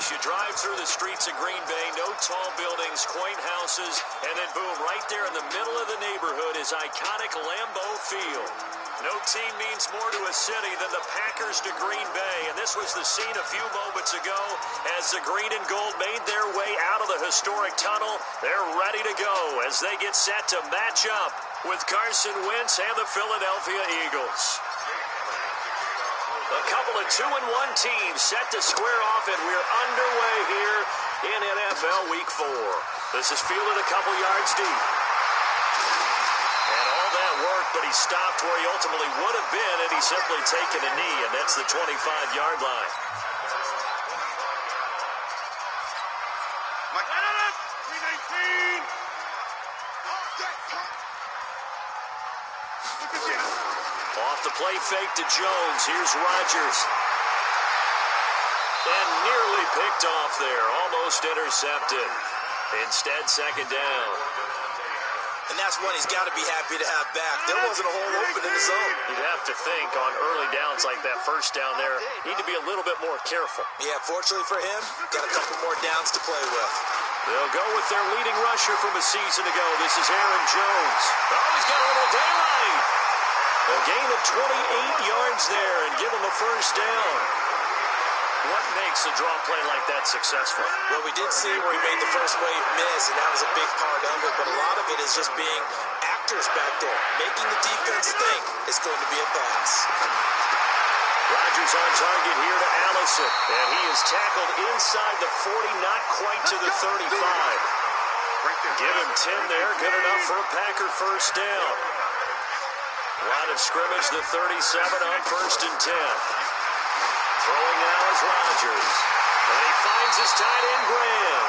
You drive through the streets of Green Bay, no tall buildings, quaint houses, and then boom, right there in the middle of the neighborhood is iconic Lambeau Field. No team means more to a city than the Packers to Green Bay, and this was the scene a few moments ago as the green and gold made their way out of the historic tunnel. They're ready to go as they get set to match up with Carson Wentz and the Philadelphia Eagles. A couple of 2-1 teams set to square off, and we're underway here in NFL Week 4. This is fielded a couple yards deep. And all that work, but he stopped where he ultimately would have been, and he's simply taken a knee, and that's the 25-yard line. Off the play fake to Jones. Here's Rodgers. And nearly picked off there. Almost intercepted. Instead, second down. And that's one he's got to be happy to have back. There wasn't a hole open in the zone. You'd have to think on early downs like that first down there, need to be a little bit more careful. Yeah, fortunately for him, got a couple more downs to play with. They'll go with their leading rusher from a season ago. This is Aaron Jones. Oh, he's got a little daylight. A gain of 28 yards there and give him the first down. What makes a draw play like that successful? Well, we did see where he made the first wave miss, and that was a big part of it. But a lot of it is just being actors back there, making the defense think it's going to be a pass. Rodgers on target here to Allison, and he is tackled inside the 40, not quite to the 35. Give him 10 there, good enough for a Packer first down. Line of scrimmage, the 37 on 1st and 10. Throwing now is Rodgers. And he finds his tight end, Graham.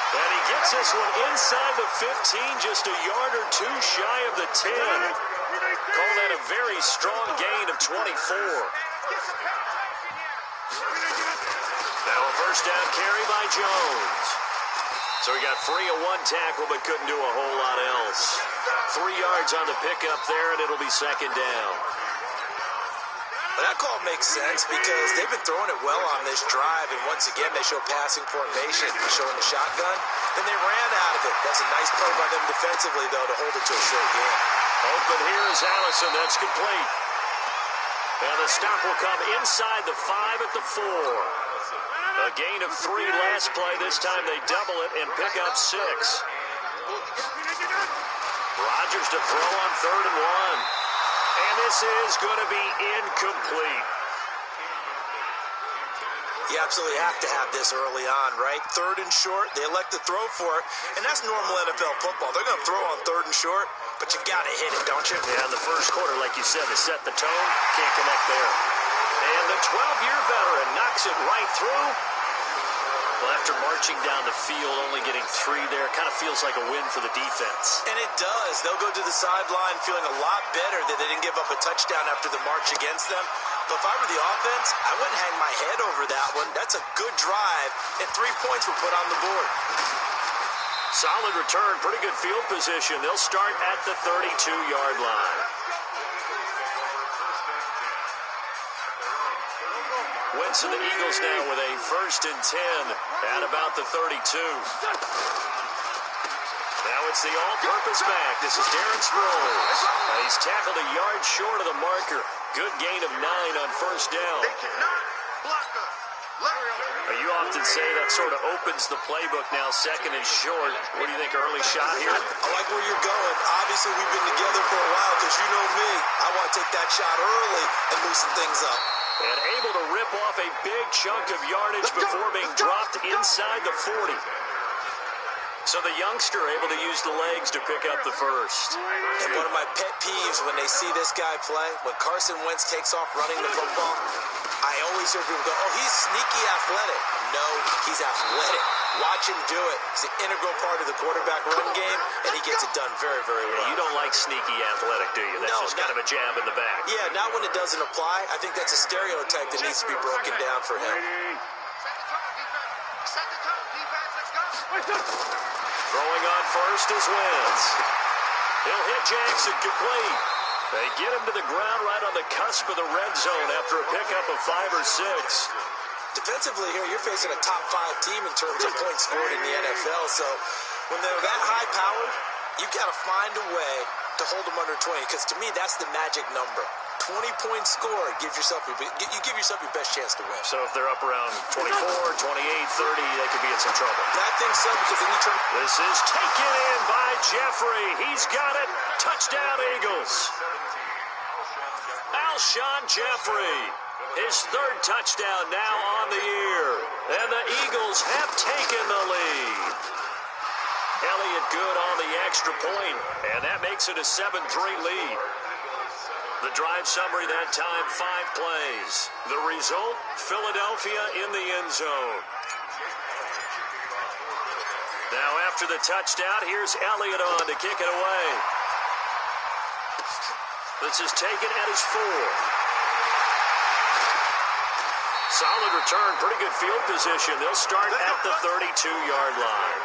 And he gets this one inside the 15, just a yard or two shy of the 10. Call that a very strong gain of 24. Now a first down carry by Jones. So he got free of one tackle but couldn't do a whole lot else. 3 yards on the pickup there, and it'll be second down. Well, that call makes sense because they've been throwing it well on this drive, and once again they show passing formation, showing the shotgun. Then they ran out of it. That's a nice play by them defensively, though, to hold it to a short game. Open here is Allison. That's complete. And the stop will come inside the 5 at the 4. A gain of 3 last play. This time they double it and pick up 6. Rodgers to throw on 3rd and 1. And this is going to be incomplete. You absolutely have to have this early on, right? 3rd and short, they elect to throw for it, and that's normal NFL football. They're going to throw on 3rd and short, but you got to hit it, don't you? Yeah, in the first quarter, like you said, to set the tone, can't connect there. And the 12-year veteran knocks it right through. Well, after marching down the field, only getting 3 there, kind of feels like a win for the defense. And it does. They'll go to the sideline feeling a lot better that they didn't give up a touchdown after the march against them. But if I were the offense, I wouldn't hang my head over that one. That's a good drive, and 3 points were put on the board. Solid return, pretty good field position. They'll start at the 32-yard line. Wentz and the Eagles now with a 1st and 10 at about the 32. Now it's the all-purpose back. This is Darren Sproles. He's tackled a yard short of the marker. Good gain of 9 on 1st down. You often say that sort of opens the playbook now, 2nd and short. What do you think, early shot here? I like where you're going. Obviously, we've been together for a while because you know me. I want to take that shot early and loosen things up. And able to rip off a big chunk of yardage before being dropped inside the 40. So the youngster able to use the legs to pick up the first. And one of my pet peeves when they see this guy play, when Carson Wentz takes off running the football, I always hear people go, oh, he's sneaky athletic. No, he's athletic. Watch him do it. It's an integral part of the quarterback run game, and he gets it done very, very well. You don't like sneaky athletic, do you? That's just kind of a jab in the back. Yeah, not when it doesn't apply. I think that's a stereotype that needs to be broken down for him. Throwing on first is Wentz. He'll hit Jackson complete. They get him to the ground right on the cusp of the red zone after a pickup of 5 or 6. Defensively here, you're facing a top 5 team in terms of points scored in the NFL. So when they're that high-powered, you've got to find a way to hold them under 20. Because to me, that's the magic number. 20 points scored gives yourself you give yourself your best chance to win. So if they're up around 24, 28, 30, they could be in some trouble. And I think so, because then you turn. This is taken in by Jeffrey. He's got it. Touchdown, Eagles. Alshon Jeffrey, his 3rd touchdown now on the year. And the Eagles have taken the lead. Elliott good on the extra point, and that makes it a 7-3 lead. The drive summary that time, 5 plays. The result, Philadelphia in the end zone. Now after the touchdown, here's Elliott on to kick it away. This is taken at his 4. Solid return, pretty good field position. They'll start at the 32-yard line.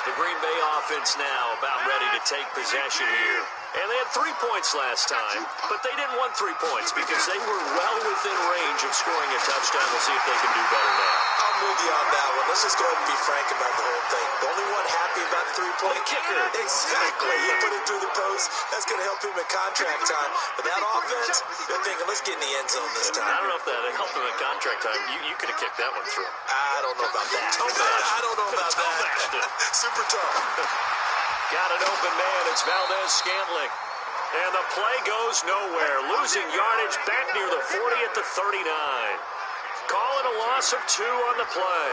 The Green Bay offense now about ready to take possession here. And they had 3 points last time, but they didn't want 3 points because they were well within range of scoring a touchdown. We'll see if they can do better now. I'm with you on that one. Let's just go ahead and be frank about the whole thing. The only one happy about the 3-point kicker. Exactly. He put it through the post. That's going to help him at contract time. But that offense, they're thinking, let's get in the end zone this time. I don't know if that helped him at contract time. You could have kicked that one through. I don't know about that. I don't know about that. Super tough. Got an open man. It's Valdez-Scantling. And the play goes nowhere. Losing yardage back near the 40 at the 39. Call it a loss of 2 on the play.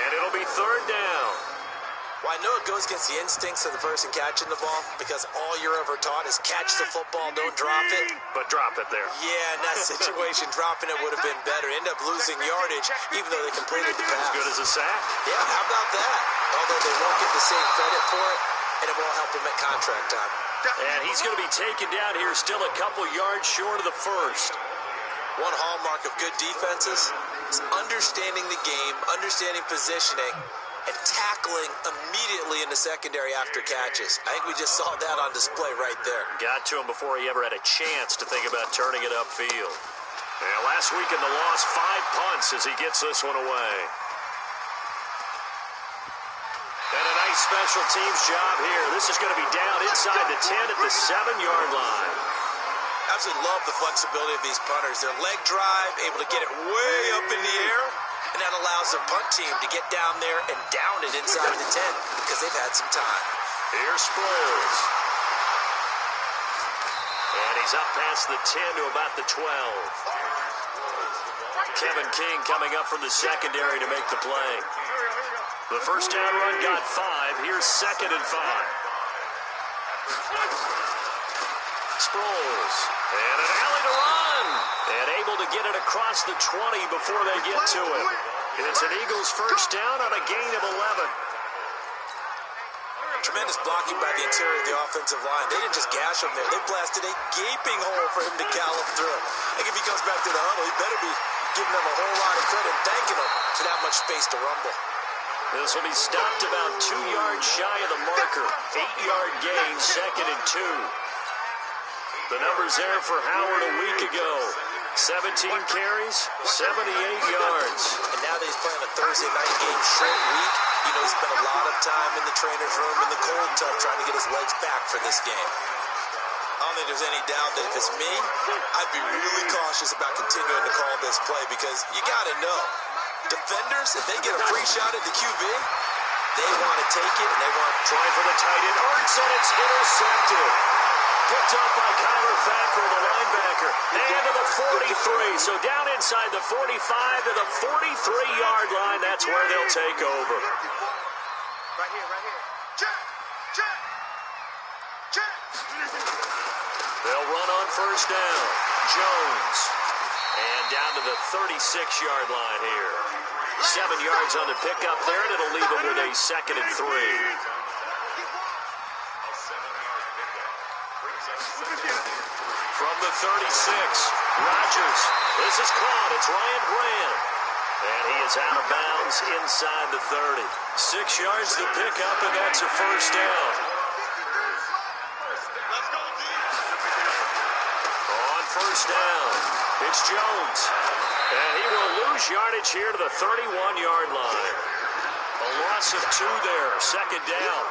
And it'll be 3rd down. Well, I know it goes against the instincts of the person catching the ball because all you're ever taught is catch the football, don't drop it. But drop it there. Yeah, in that situation, dropping it would have been better. End up losing yardage, even though they completed the pass. As good as a sack. Yeah, how about that? Although they won't get the same credit for it, and it won't help them at contract time. And he's going to be taken down here still a couple yards short of the 1st. One hallmark of good defenses is understanding the game, understanding positioning, and tackling immediately in the secondary after catches. I think we just saw that on display right there. Got to him before he ever had a chance to think about turning it upfield. And last week in the loss, 5 punts as he gets this one away. And a nice special teams job here. This is going to be down inside the 10 at the 7-yard line. Absolutely love the flexibility of these punters. Their leg drive, able to get it way up in the air, and that allows the punt team to get down there and down it inside the 10 because they've had some time. Here's Sproles. And he's up past the 10 to about the 12. Kevin King coming up from the secondary to make the play. The first down run got 5. Here's 2nd and 5. Sproles. And an alley to run. And able to get it across the 20 before they get to him. It's an Eagles first down on a gain of 11. Tremendous blocking by the interior of the offensive line. They didn't just gash him there. They blasted a gaping hole for him to gallop through. I think if he comes back to the huddle, he better be giving them a whole lot of credit and thanking them for that much space to rumble. This will be stopped about 2 yards shy of the marker. 8-yard gain, 2nd and 2. The numbers there for Howard a week ago. 17 carries, 78 yards. And now that he's playing a Thursday night game, short week, you know, he spent a lot of time in the trainer's room in the cold tub trying to get his legs back for this game. I don't think there's any doubt that if it's me, I'd be really cautious about continuing to call this play because you got to know, defenders, if they get a free shot at the QB, they want to take it and they want to try for the tight end. Arts, and it's intercepted. Picked up by Kyler Fackrell, the linebacker. And to the 43. So down inside the 45 to the 43-yard line. That's where they'll take over. Right here, right here. Check. They'll run on first down. Jones. And down to the 36-yard line here. 7 yards on the pickup there, and it'll leave them with a 2nd and 3. From the 36, Rodgers. This is caught. It's Ryan Brand. And he is out of bounds inside the 30. 6 yards to pick up, and that's a first down. On first first down. It's Jones. And he will lose yardage here to the 31-yard line. A loss of 2 there, second down.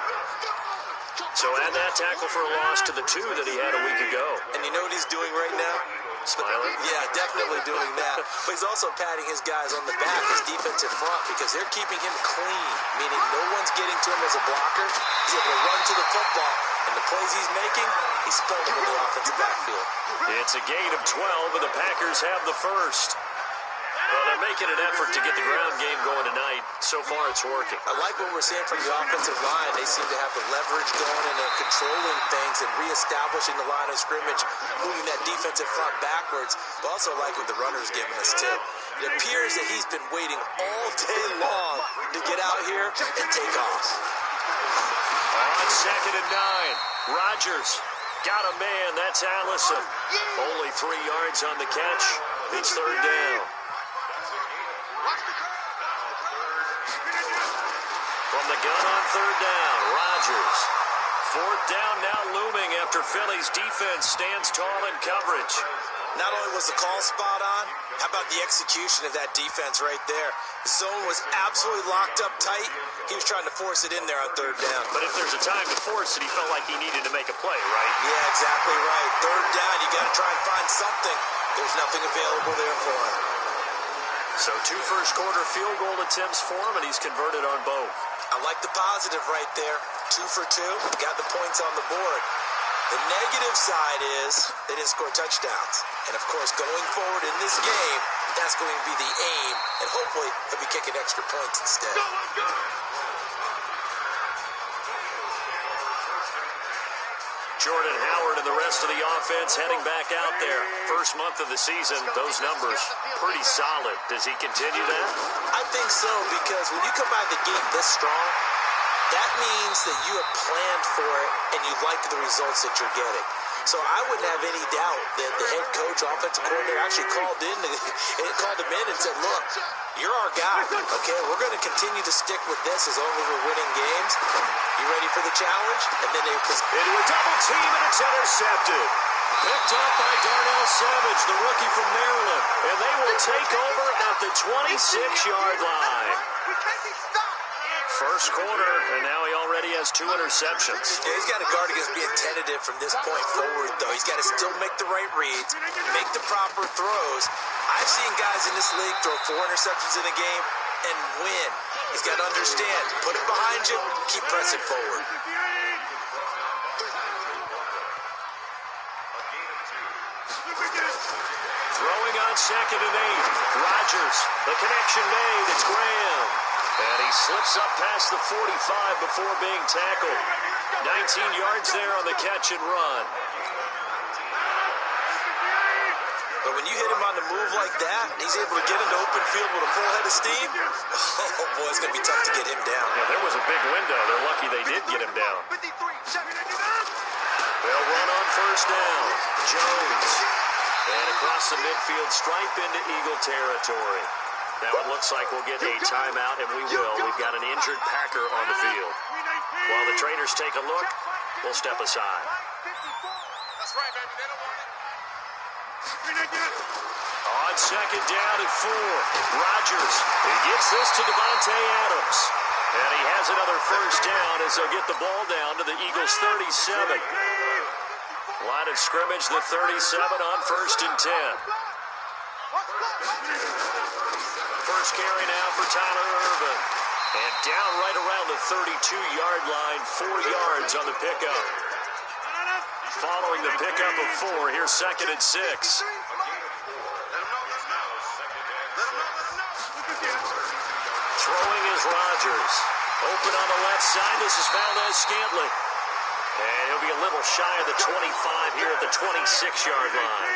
So add that tackle for a loss to the 2 that he had a week ago. And you know what he's doing right now? Smiling? Yeah, definitely doing that. But he's also patting his guys on the back, his defensive front, because they're keeping him clean, meaning no one's getting to him as a blocker. He's able to run to the football, and the plays he's making, he's spelling them in the offensive backfield. It's a gain of 12, and the Packers have the first. Well, they're making an effort to get the ground game going tonight. So far, it's working. I like what we're seeing from the offensive line. They seem to have the leverage going and they're controlling things and reestablishing the line of scrimmage, moving that defensive front backwards. But also like what the runner's giving us, too. It appears that he's been waiting all day long to get out here and take off. On second and 9, Rodgers got a man. That's Allison. Only 3 yards on the catch. It's third down. From the gun on third down, Rodgers. Fourth down now looming after Philly's defense stands tall in coverage. Not only was the call spot on, how about the execution of that defense right there? The zone was absolutely locked up tight. He was trying to force it in there on third down. But if there's a time to force it, he felt like he needed to make a play, right? Yeah, exactly right. Third down, you got to try and find something. There's nothing available there for him. So 2 first-quarter field goal attempts for him, and he's converted on both. I like the positive right there. 2 for 2, got the points on the board. The negative side is they didn't score touchdowns. And, of course, going forward in this game, that's going to be the aim. And hopefully he'll be kicking extra points instead. Jordan Howard and the rest of the offense heading back out there. First month of the season, those numbers pretty solid. Does he continue that? I think so, because when you come out of the gate this strong, that means that you have planned for it and you like the results that you're getting. So I wouldn't have any doubt that the head coach, offensive coordinator actually called him in and said, look, you're our guy, okay? We're going to continue to stick with this as long as we're winning games. You ready for the challenge? And then they into a double team, and it's intercepted. Picked up by Darnell Savage, the rookie from Maryland. And they will take over at the 26-yard line. First quarter, and now he already has 2 interceptions. Yeah, he's got to guard against being tentative from this point forward, though. He's got to still make the right reads, make the proper throws. I've seen guys in this league throw 4 interceptions in a game and win. He's got to understand, put it behind you, keep pressing forward. Throwing on second and 8. Rodgers, the connection made. It's Graham. And he slips up past the 45 before being tackled. 19 yards there on the catch and run. But when you hit him on the move like that, he's able to get into open field with a full head of steam. Oh, boy, it's going to be tough to get him down. Yeah, there was a big window. They're lucky they did get him down. They'll run on first down. Jones. And across the midfield, stripe into Eagle territory. Now it looks like we'll get a timeout, and we will. We've got an injured Packer on the field. While the trainers take a look, we'll step aside. That's right, baby. They don't want it. On second down and 4, Rodgers. He gets this to Devontae Adams. And he has another first down as they'll get the ball down to the Eagles' 37. Line of scrimmage, the 37 on first and 10. First carry now for Tyler Irvin. And down right around the 32-yard line, 4 yards on the pickup. Following the pickup of 4, here's second and 6. Throwing is Rodgers. Open on the left side, this is Valdez-Scantling. And he'll be a little shy of the 25 here at the 26-yard line.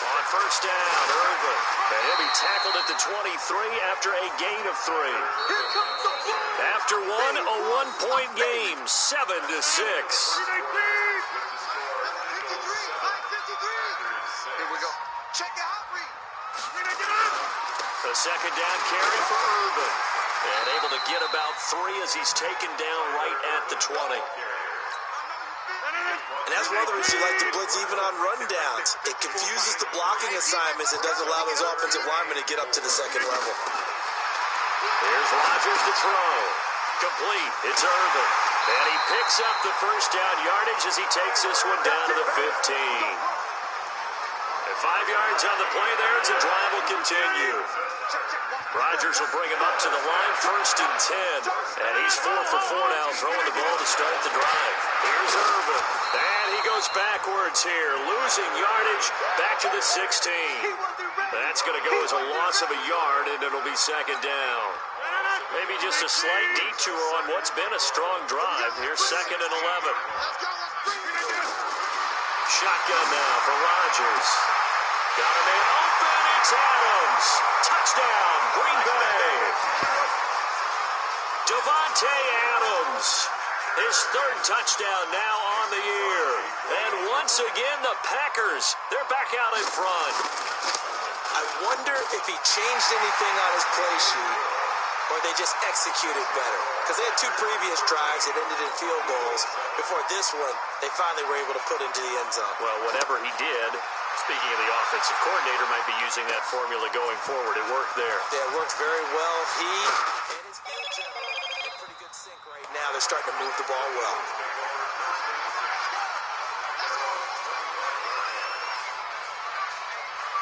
On first down, Irvin. And he'll be tackled at the 23 after a gain of 3. After one, a one-point game, 7-6. Here we go. Check the hot read. A second down carry for Irvin. And able to get about 3 as he's taken down right at the 20. that's one of the reasons you like to blitz even on rundowns. It confuses the blocking assignments and doesn't allow those offensive linemen to get up to the second level. Here's Rodgers to throw. Complete. It's Irvin. And he picks up the first down yardage as he takes this one down to the 15. And 5 yards on the play there as the drive will continue. Rodgers will bring him up to the line, 1st and 10. And he's 4 for 4 now, throwing the ball to start the drive. Here's Irvin. And he goes backwards here, losing yardage back to the 16. That's going to go as a loss of a yard, and it'll be 2nd down. Maybe just a slight detour on what's been a strong drive. Here's 2nd and 11. Shotgun now for Rodgers. Got a man open. It's Adams. Touchdown, Green Bay. Devontae Adams. His 3rd touchdown now on the year. And once again, the Packers, they're back out in front. I wonder if he changed anything on his play sheet or they just executed better. Because they had 2 previous drives that ended in field goals. Before this one, they finally were able to put into the end zone. Well, whatever he did, speaking of the offensive coordinator, might be using that formula going forward. It worked there. Yeah, it worked very well. He and his field general in pretty good sync right now. They're starting to move the ball well.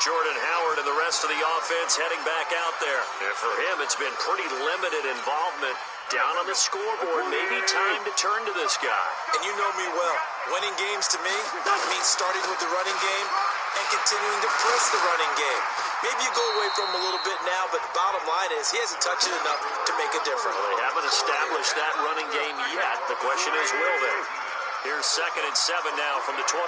Jordan Howard and the rest of the offense heading back out there. And for him, it's been pretty limited involvement down on the scoreboard. Maybe time to turn to this guy. And you know me well. Winning games to me means starting with the running game and continuing to press the running game. Maybe you go away from him a little bit now, but the bottom line is he hasn't touched it enough to make a difference. Well, they haven't established that running game yet. The question is, will they? Here's 2nd and 7 now from the 28.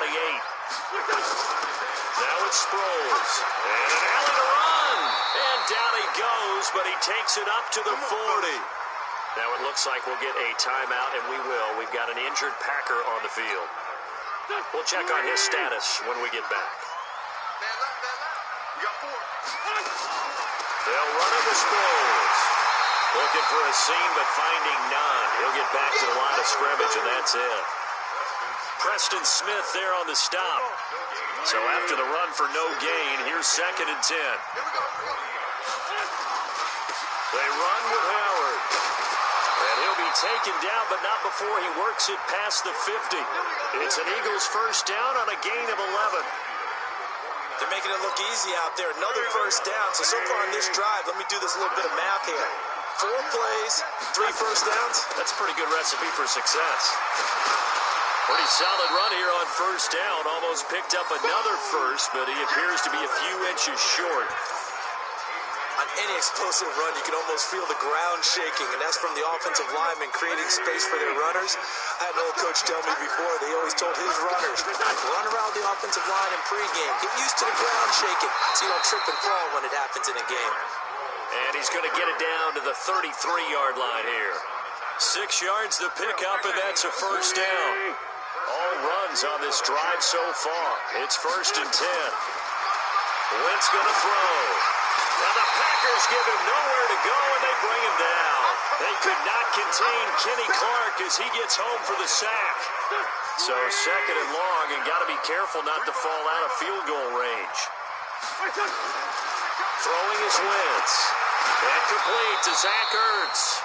Now it's Sproles. And an alley to run. And down he goes, but he takes it up to the 40. Now it looks like we'll get a timeout, and we will. We've got an injured Packer on the field. We'll check on his status when we get back. We got 4. They'll run it to Sproles. Looking for a seam, but finding none. He'll get back to the line of scrimmage, and that's it. Preston Smith there on the stop. So after the run for no gain, here's 2nd and 10. They run with Howard. And he'll be taken down, but not before he works it past the 50. It's an Eagles first down on a gain of 11. They're making it look easy out there. Another first down. So far in this drive, let me do this little bit of math here. 4 plays, 3 first downs. That's a pretty good recipe for success. Pretty solid run here on first down. Almost picked up another first, but he appears to be a few inches short. On any explosive run, you can almost feel the ground shaking, and that's from the offensive linemen creating space for their runners. I had an old coach tell me before, they always told his runners, run around the offensive line in pregame. Get used to the ground shaking so you don't trip and fall when it happens in a game. And he's going to get it down to the 33-yard line here. 6 yards to pick up, and that's a first down. All runs on this drive so far. It's 1st and 10. Wentz going to throw. Now the Packers give him nowhere to go, and they bring him down. They could not contain Kenny Clark as he gets home for the sack. So 2nd and long, and got to be careful not to fall out of field goal range. Throwing is Wentz. And complete to Zach Ertz.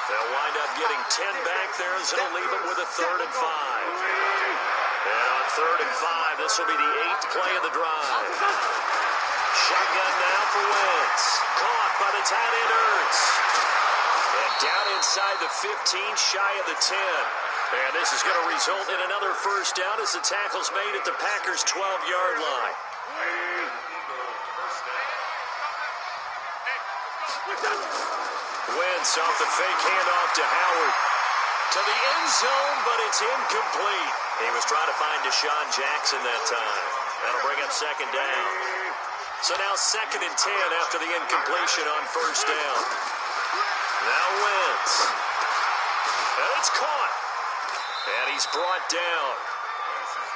They'll wind up getting 10 back there as it'll leave them with a 3rd and 5. And on 3rd and 5, this will be the 8th play of the drive. Shotgun now for Wentz. Caught by the tight end Ertz. And down inside the 15, shy of the 10. And this is going to result in another first down as the tackle's made at the Packers' 12-yard line. Wentz off the fake handoff to Howard. To the end zone, but it's incomplete. He was trying to find Deshaun Jackson that time. That'll bring up 2nd down. So now 2nd and 10 after the incompletion on first down. Now Wentz. And it's caught. And he's brought down.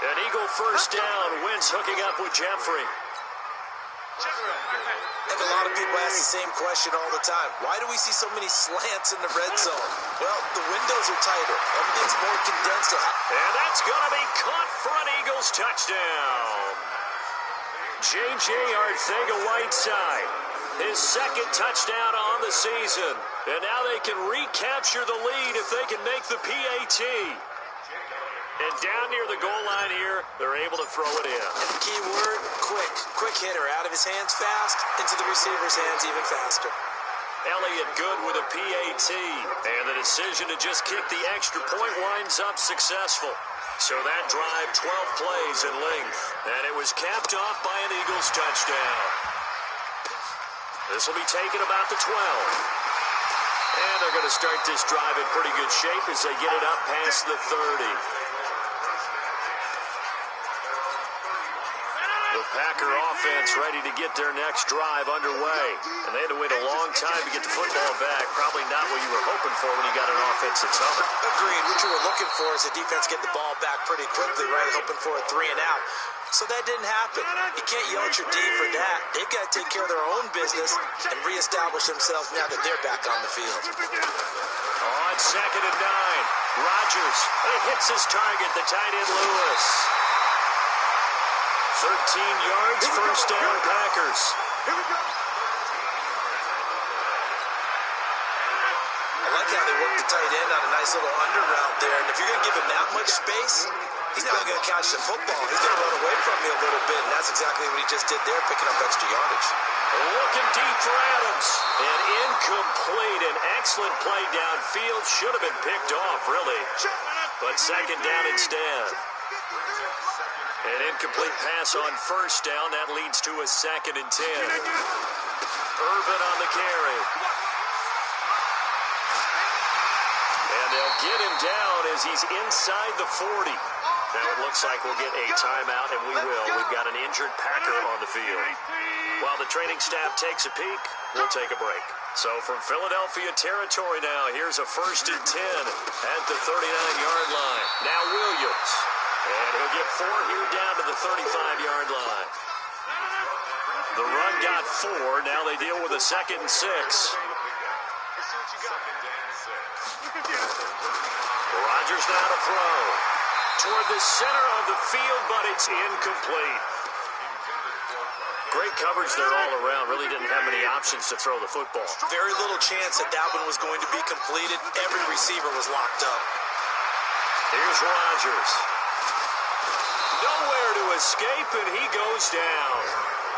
An Eagle first down. Wentz hooking up with Jeffrey. I think a lot of people ask the same question all the time. Why do we see so many slants in the red zone? Well, the windows are tighter. Everything's more condensed. And that's going to be caught for an Eagles touchdown. J.J. Arcega-Whiteside, his second touchdown on the season. And now they can recapture the lead if they can make the PAT. And down near the goal line here, they're able to throw it in. And the key word, quick. Quick hitter, out of his hands fast, into the receiver's hands even faster. Elliott good with a PAT. And the decision to just kick the extra point winds up successful. So that drive, 12 plays in length. And it was capped off by an Eagles touchdown. This will be taken about the 12. And they're going to start this drive in pretty good shape as they get it up past the 30. The Packer offense ready to get their next drive underway. And they had to wait a long time to get the football back. Probably not what you were hoping for when you got an offense that's up. Agreed. What you were looking for is the defense get the ball back pretty quickly, right? Hoping for a 3 and out. So that didn't happen. You can't yell at your D for that. They've got to take care of their own business and reestablish themselves now that they're back on the field. On 2nd and 9. Rodgers. It hits his target, the tight end Lewis. 13 yards, first down, Packers. I like how they work the tight end on a nice little under route there. And if you're going to give him that much space, he's not going to catch the football. He's going to run away from me a little bit, and that's exactly what he just did there, picking up extra yardage. Looking deep for Adams. And incomplete. An excellent play downfield. Should have been picked off, really. But second down instead. An incomplete pass on first down. That leads to a 2nd and 10. Irvin on the carry. And they'll get him down as he's inside the 40. Now it looks like we'll get a timeout, and we will. We've got an injured Packer on the field. While the training staff takes a peek, we'll take a break. So from Philadelphia territory now, here's a 1st and 10 at the 39-yard line. Now Williams. And he'll get 4 here down to the 35-yard line. The run got 4. Now they deal with a 2nd and 6. Rodgers now to throw. Toward the center of the field, but it's incomplete. Great coverage there all around. Really didn't have many options to throw the football. Very little chance that that one was going to be completed. Every receiver was locked up. Here's Rodgers. Nowhere to escape, and he goes down.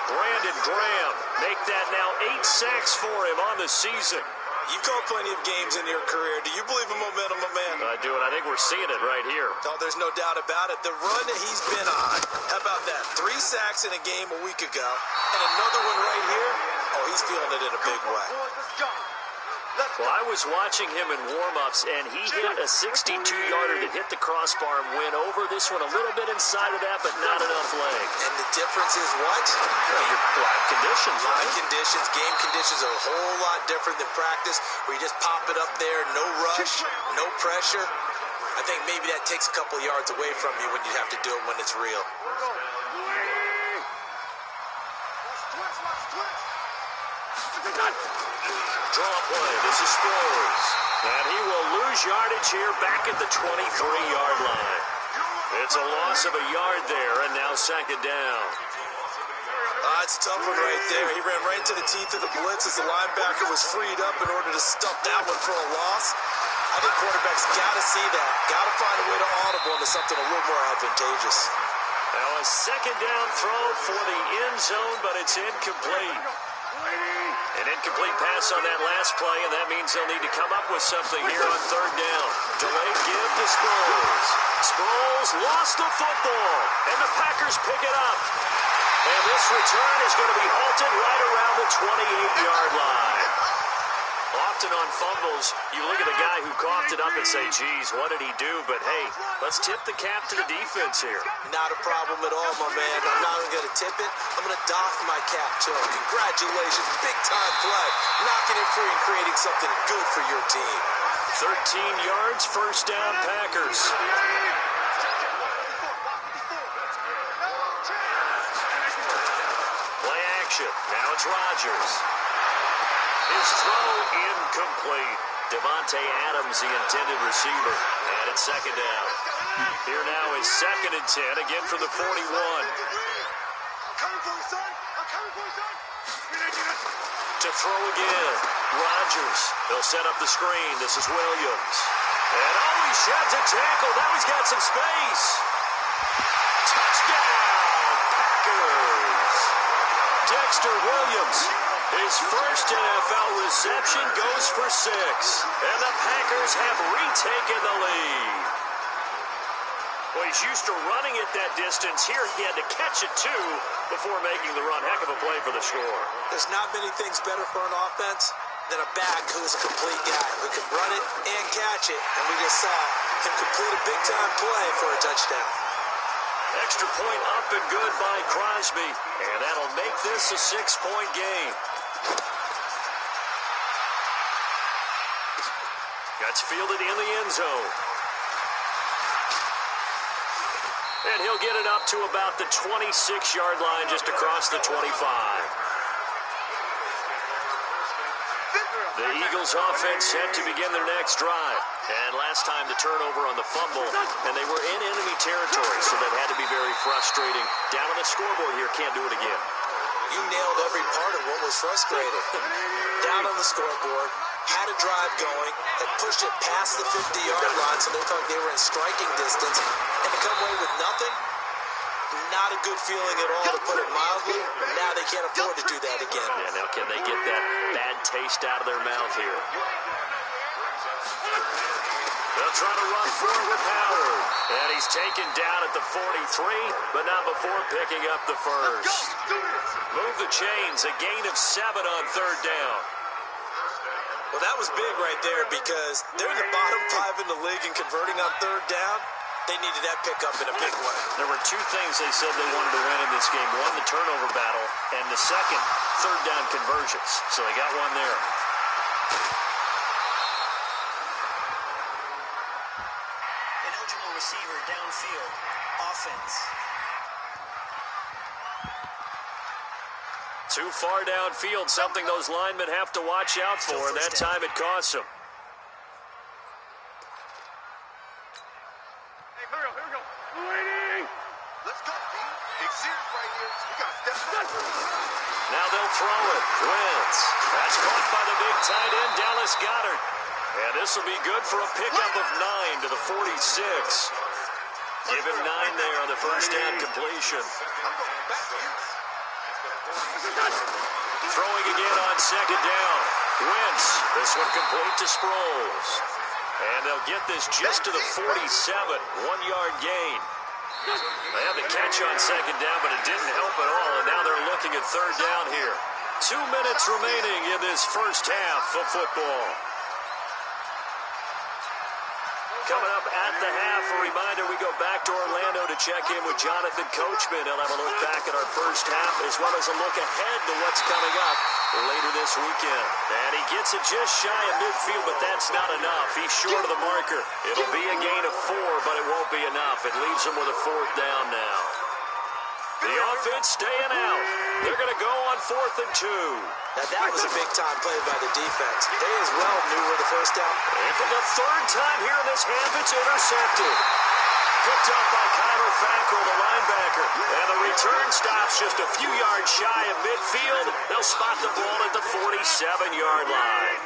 Brandon Graham make that now 8 sacks for him on the season. You've called plenty of games in your career. Do you believe in momentum, my man? I do, and I think we're seeing it right here. Oh, there's no doubt about it. The run that he's been on, how about that? 3 sacks in a game a week ago, and another one right here. Oh, he's feeling it in a big way. Well, I was watching him in warm-ups, and he hit a 62-yarder that hit the crossbar and went over. This one a little bit inside of that, but not enough leg. And the difference is what? Well, your live conditions, right? Live conditions, game conditions are a whole lot different than practice, where you just pop it up there, no rush, no pressure. I think maybe that takes a couple yards away from you when you have to do it when it's real. Draw play. This is Sproles. And he will lose yardage here back at the 23-yard line. It's a loss of a yard there, and now 2nd down. It's a tough one right there. He ran right into the teeth of the blitz as the linebacker was freed up in order to stuff that one for a loss. I think quarterbacks got to see that. Got to find a way to audible into something a little more advantageous. Now a 2nd down throw for the end zone, but it's incomplete. An incomplete pass on that last play, and that means they'll need to come up with something here on 3rd down. Delayed give to Sproles. Sproles lost the football, and the Packers pick it up. And this return is going to be halted right around the 28-yard line. Often on fumbles, you look at the guy who coughed it up and say, geez, what did he do? But hey, let's tip the cap to the defense here. Not a problem at all, my man. I'm not even going to tip it. I'm going to doff my cap to him. Congratulations, big-time play. Knocking it free and creating something good for your team. 13 yards, 1st down, Packers. Play action. Now it's Rodgers. His throw incomplete. Devontae Adams, the intended receiver. And it's second down. Here now is 2nd and 10, again from the 41. I'm coming for you, son. I'm coming for you, son. To throw again. Rodgers. They'll set up the screen. This is Williams. And he sheds a tackle. Now he's got some space. Touchdown, Packers. Dexter Williams. His first NFL reception goes for 6. And the Packers have retaken the lead. Well, he's used to running it that distance. Here he had to catch it, too, before making the run. Heck of a play for the score. There's not many things better for an offense than a back who's a complete guy who can run it and catch it. And we just saw him complete a big-time play for a touchdown. Extra point up and good by Crosby. And that'll make this a 6-point game. Gets fielded in the end zone. And he'll get it up to about the 26-yard line, just across the 25. The Eagles offense set to begin their next drive. And last time the turnover on the fumble, and they were in enemy territory, so that had to be very frustrating. Down on the scoreboard here, can't do it again. You nailed every part of what was frustrating. Down on the scoreboard, had a drive going, had pushed it past the 50-yard line, so they thought they were in striking distance, and to come away with nothing, not a good feeling at all, to put it mildly. Now they can't afford to do that again. Yeah, now can they get that bad taste out of their mouth here? They'll try to run forward with Howard. And he's taken down at the 43, but not before picking up the first. Move the chains, a gain of 7 on 3rd down. Well, that was big right there, because they're in the bottom 5 in the league in converting on 3rd down. They needed that pickup in a big way. There were 2 things they said they wanted to win in this game. One, the turnover battle, and the second, 3rd down conversions. So they got one there. Eligible receiver downfield. Offense. Too far downfield, something those linemen have to watch out for, and that time it costs them. Hey, here we go. Waiting. Let's go, D. Big series right here. We got to step up. Now they'll throw it. Wentz. That's caught by the big tight end, Dallas Goedert. And this will be good for a pickup of 9 to the 46. Give him 9 there on the first down completion. Throwing again on 2nd down. Wentz. This one complete to Sproles. And they'll get this just to the 47. 1-yard gain. They had the catch on 2nd down, but it didn't help at all. And now they're looking at 3rd down here. 2 minutes remaining in this first half of football. Coming up at the half, a reminder, we go back to Orlando to check in with Jonathan Coachman. He'll have a look back at our first half, as well as a look ahead to what's coming up later this weekend. And he gets it just shy of midfield, but that's not enough. He's short of the marker. It'll be a gain of 4, but it won't be enough. It leaves him with a 4th down now. The offense staying out. They're going to go on 4th and 2. Now that was a big-time play by the defense. They as well knew where the first down. And for the 3rd time here in this half, it's intercepted. Picked up by Kyler Fackrell, the linebacker. And the return stops just a few yards shy of midfield. They'll spot the ball at the 47-yard line.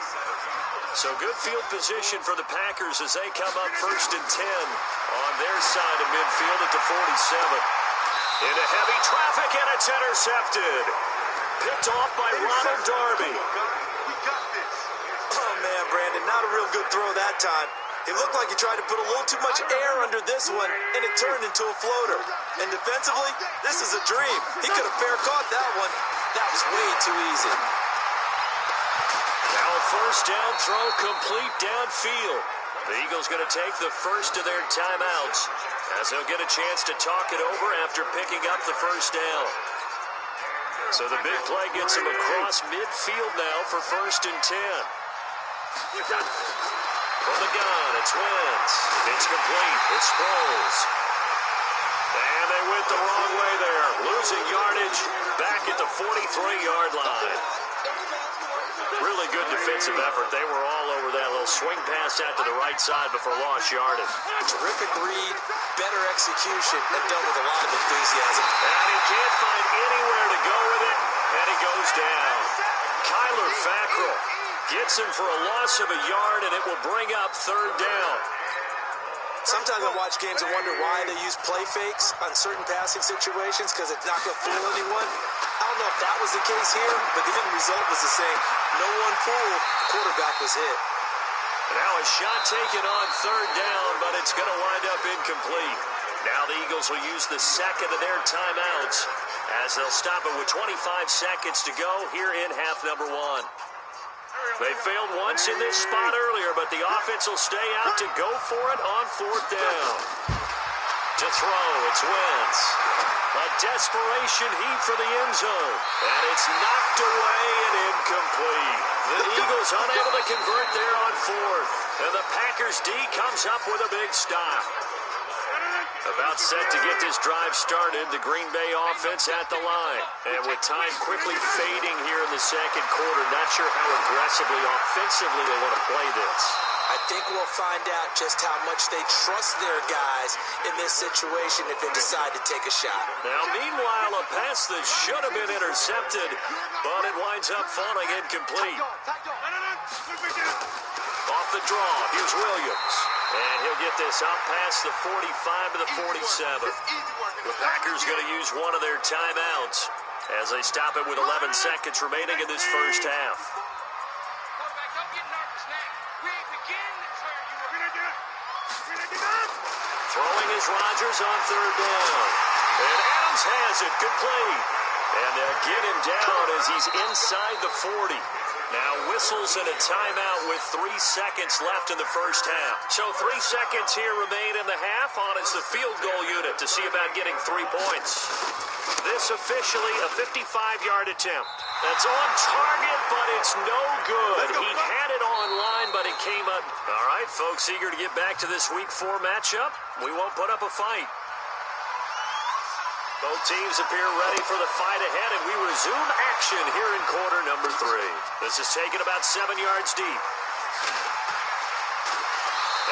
So good field position for the Packers as they come up 1st and 10 on their side of midfield at the 47. Into heavy traffic, and it's intercepted. Picked off by Ronald Darby. Oh, man, Brandon, not a real good throw that time. It looked like he tried to put a little too much air under this one, and it turned into a floater. And defensively, this is a dream. He could have fair caught that one. That was way too easy. Now a first down throw complete downfield. The Eagles going to take the first of their timeouts as they'll get a chance to talk it over after picking up the first down. So the big play gets him across midfield now for 1st and 10. From the gun, it's Wentz. It's complete. It's Sproles. And they went the wrong way there. Losing yardage back at the 43-yard line. Really good defensive effort. They were all over that little swing pass out to the right side before lost yardage. Terrific read, better execution, and done with a lot of enthusiasm. And he can't find anywhere to go with it, and he goes down. Kyler Fackrell gets him for a loss of a yard, and it will bring up third down. Sometimes I watch games and wonder why they use play fakes on certain passing situations because it's not going to fool anyone. I don't know if that was the case here, but the end result was the same. No one fooled. Quarterback was hit. Now a shot taken on third down, but it's going to wind up incomplete. Now the Eagles will use the second of their timeouts as they'll stop it with 25 seconds to go here in half number one. They failed once in this spot earlier, but the offense will stay out to go for it on fourth down. To throw, it's Wentz. A desperation heave for the end zone. And it's knocked away and incomplete. The Eagles unable to convert there on fourth. And the Packers D comes up with a big stop. About set to get this drive started, the Green Bay offense at the line. And with time quickly fading here in the second quarter, not sure how aggressively, offensively they want to play this. I think we'll find out just how much they trust their guys in this situation if they decide to take a shot. Now, meanwhile, a pass that should have been intercepted, but it winds up falling incomplete. Off the draw, here's Williams. And he'll get this out past the 45 to the 47. The Packers going to use one of their timeouts as they stop it with 11 seconds remaining in this first half. Throwing is Rodgers on third down. And Adams has it, complete. And they'll get him down as he's inside the 40. Now whistles and a timeout with 3 seconds left in the first half. So 3 seconds here remain in the half on as the field goal unit to see about getting 3 points. This officially a 55-yard attempt. That's on target, but it's no good. He had it online, but it came up. All right, folks, eager to get back to this Week 4 matchup. We won't put up a fight. Both teams appear ready for the fight ahead, and we resume action here in quarter number 3. This is taken about 7 yards deep.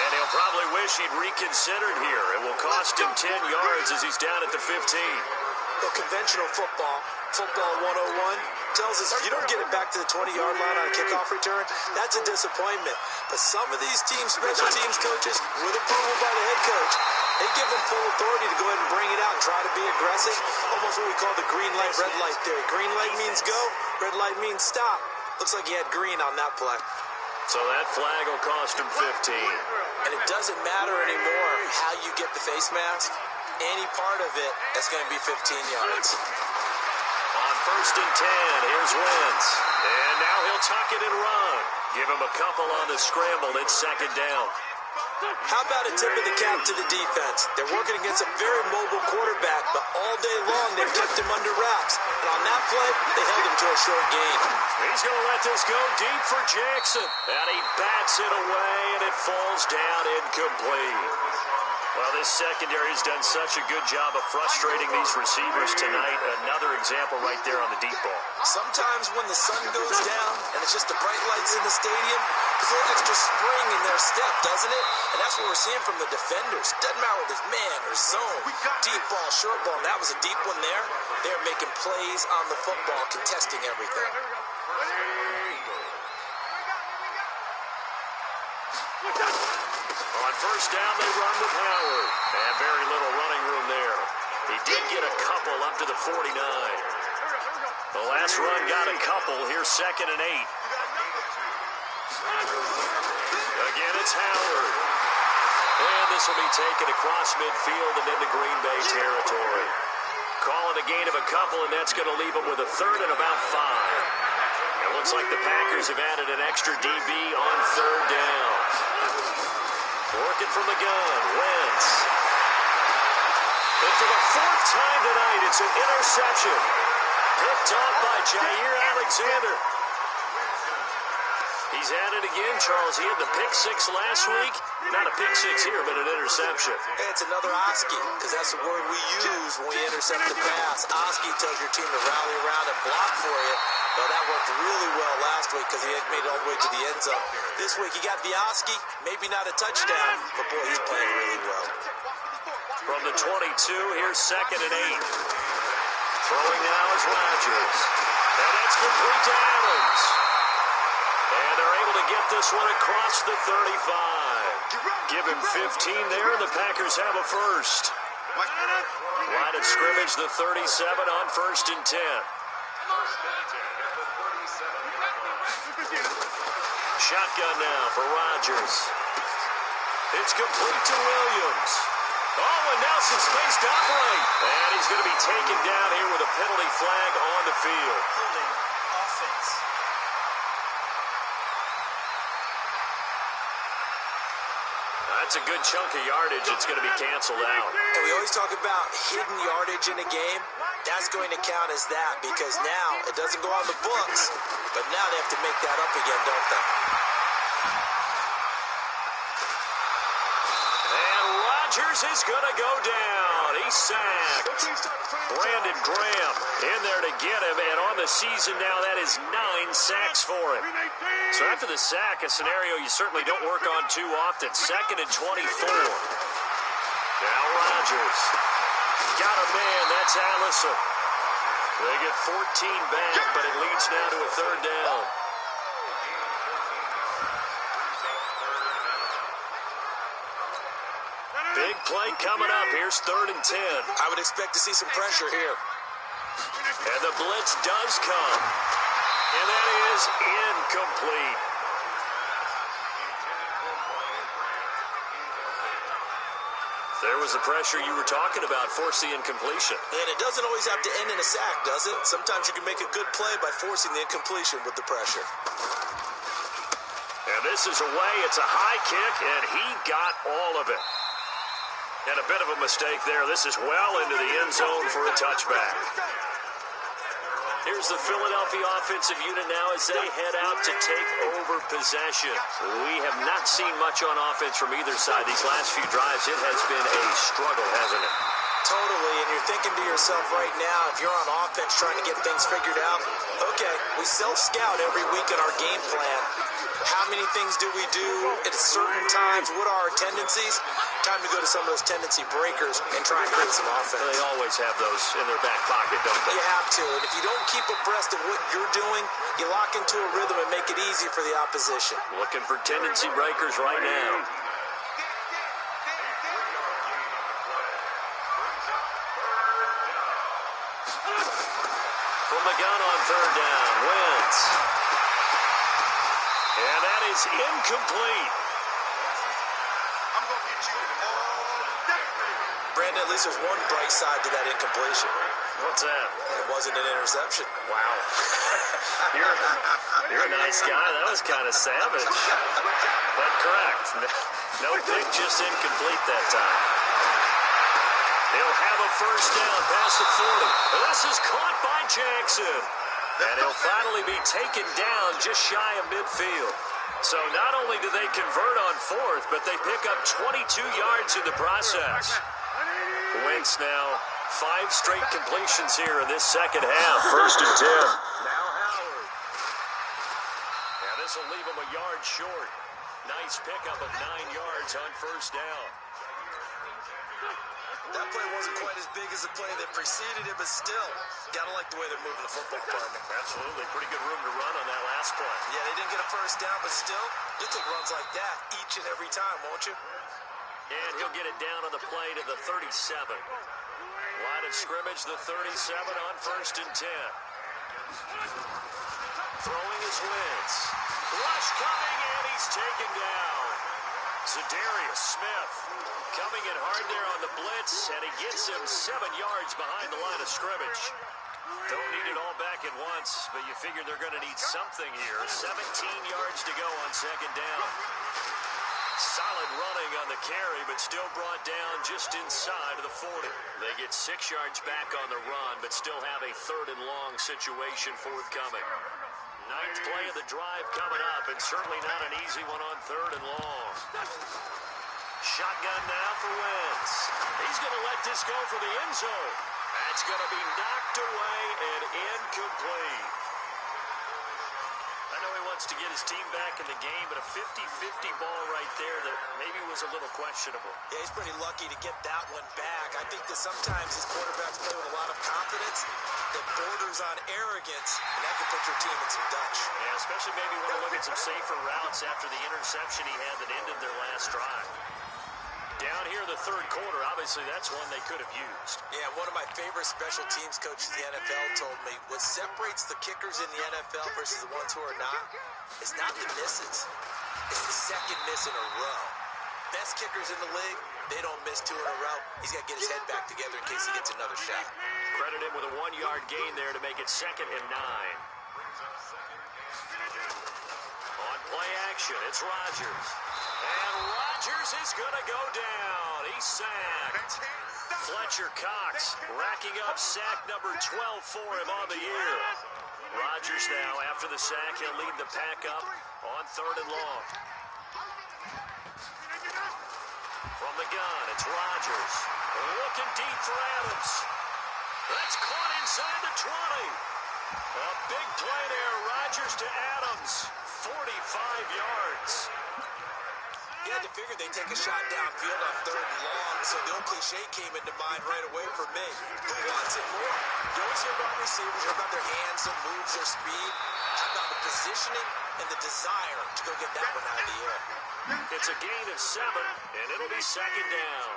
And he'll probably wish he'd reconsidered here. It will cost him 10 yards as he's down at the 15. Well, conventional football 101, tells us if you don't get it back to the 20-yard line on a kickoff return, that's a disappointment. But some of these teams, special teams coaches, with approval by the head coach, they give them full authority to go ahead and bring it out and try to be aggressive. Almost what we call the green light, red light theory. Green light means go, red light means stop. Looks like he had green on that play. So that flag will cost him 15. And it doesn't matter anymore how you get the face mask. Any part of it, that's going to be 15 yards. On first and 10, here's Wentz. And now he'll tuck it and run. Give him a couple on the scramble. It's second down. How about a tip of the cap to the defense? They're working against a very mobile quarterback, but all day long they've kept him under wraps. And on that play, they held him to a short gain. He's going to let this go deep for Jackson. And he bats it away, and it falls down incomplete. Well, this secondary has done such a good job of frustrating these receivers tonight. Another example right there on the deep ball. Sometimes when the sun goes down and it's just the bright lights in the stadium, there's a little extra spring in their step, doesn't it? And that's what we're seeing from the defenders. Doesn't matter whether it's man or zone, deep ball, short ball. And that was a deep one there. They're making plays on the football, contesting everything. On first down, they run with Howard. And very little running room there. He did get a couple up to the 49. The last run got a couple. Here's second and 8. Again, it's Howard. And this will be taken across midfield and into Green Bay territory. Calling a gain of a couple, and that's going to leave him with a third and about 5. It looks like the Packers have added an extra DB on third down. Working from the gun, Wentz. And for the 4th time tonight, it's an interception. Picked off by Jair Alexander. He's at it again, Charles. He had the pick six last week. Not a pick six here, but an interception. Hey, it's another Oski, because that's the word we use when we intercept the pass. Oski tells your team to rally around and block for you. Well, that worked really well last week because he had made it all the way to the end zone. This week, he got the Oski, maybe not a touchdown, but boy, he's playing really well. From the 22, here's 2nd and 8. Throwing now is Rodgers. And that's complete to Adams. And they're able to get this one across the 35. Give him 15 there, and the Packers have a first. Line of scrimmage, the 37 on 1st and 10. Shotgun now for Rodgers. It's complete to Williams. Oh, and Nelson space to operate. And he's going to be taken down here with a penalty flag on the field. Holding offense. That's a good chunk of yardage. It's going to be canceled out. And we always talk about hidden yardage in a game. That's going to count as that because now it doesn't go on the books, but now they have to make that up again, don't they? And Rodgers is going to go down. He's sacked. Brandon Graham in there to get him, and on the season now, that is 9 sacks for him. So after the sack, a scenario you certainly don't work on too often. 2nd and 24. Now Rodgers. Got a man, that's Allison. They get 14 back, but it leads now to a 3rd down. Big play coming up. Here's 3rd and 10. I would expect to see some pressure here. And the blitz does come. And that is incomplete. There was the pressure you were talking about, force the incompletion. And it doesn't always have to end in a sack, does it? Sometimes you can make a good play by forcing the incompletion with the pressure. And this is away. It's a high kick, and he got all of it. And a bit of a mistake there. This is well into the end zone for a touchback. Here's the Philadelphia offensive unit now as they head out to take over possession. We have not seen much on offense from either side these last few drives. It has been a struggle, hasn't it? Totally, and you're thinking to yourself right now, if you're on offense trying to get things figured out, okay, we self-scout every week in our game plan. How many things do we do at certain times? What are our tendencies? Time to go to some of those tendency breakers and try and create some offense. They always have those in their back pocket, don't they? You have to, and if you don't keep abreast of what you're doing, you lock into a rhythm and make it easy for the opposition. Looking for tendency breakers right now. From the gun on 3rd down, Wentz. And that is incomplete. I'm going to get you all day. Brandon, at least there's one bright side to that incompletion. What's that? It wasn't an interception. Wow. You're a nice guy. That was kind of savage. But correct. No pick, just incomplete that time. He'll have a first down past the 40. This is caught by Jackson. And he'll finally be taken down just shy of midfield. So not only do they convert on 4th, but they pick up 22 yards in the process. Wentz now 5 straight completions here in this second half. 1st and 10. Now Howard. Now this will leave him a yard short. Nice pickup of 9 yards on 1st down. That play wasn't quite as big as the play that preceded it, but still, gotta like the way they're moving the football department. Absolutely. Pretty good room to run on that last play. Yeah, they didn't get a first down, but still, you'll take runs like that each and every time, won't you? And he'll get it down on the play to the 37. Line of scrimmage, the 37 on 1st and 10. Throwing his Wentz. Rush coming, and he's taken down. Za'Darius Smith coming in hard there on the blitz, and he gets him 7 yards behind the line of scrimmage. Don't need it all back at once, but you figure they're going to need something here. 17 yards to go on 2nd down. Solid running on the carry, but still brought down just inside of the 40. They get 6 yards back on the run, but still have a 3rd and long situation forthcoming. Ninth play of the drive coming up, and certainly not an easy one on 3rd and long. Shotgun now for Wentz. He's going to let this go for the end zone. That's going to be knocked away and incomplete. I know he wants to get his team back in the game, but a 50-50 ball right there that maybe was a little questionable. Yeah, he's pretty lucky to get that one back. I think that sometimes his quarterbacks play with a lot of confidence that borders on arrogance, and that can put your team in some Dutch. Yeah, especially maybe want to look at some safer routes after the interception he had that ended their last drive. Down here in the 3rd quarter, obviously that's one they could have used. Yeah, one of my favorite special teams coaches in the NFL told me what separates the kickers in the NFL versus the ones who are not is not the misses. It's the second miss in a row. Best kickers in the league, they don't miss 2 in a row. He's got to get his head back together in case he gets another shot. Credit him with a 1-yard gain there to make it 2nd and 9. On play action, it's Rodgers. And Rodgers is going to go down. He's sacked. Fletcher Cox racking up sack number 12 for him on the year. Rodgers now, after the sack, he'll lead the pack up on 3rd and long. From the gun, it's Rodgers. Looking deep for Adams. That's caught inside the 20. A big play there, Rodgers to Adams. 45 yards. You had to figure they'd take a shot downfield on 3rd and long, so the old cliche came into mind right away for me. Who wants it more? You always hear about receivers, you hear about their hands, their moves, their speed. How about the positioning and the desire to go get that one out of the air? It's a gain of 7, and it'll be 2nd down.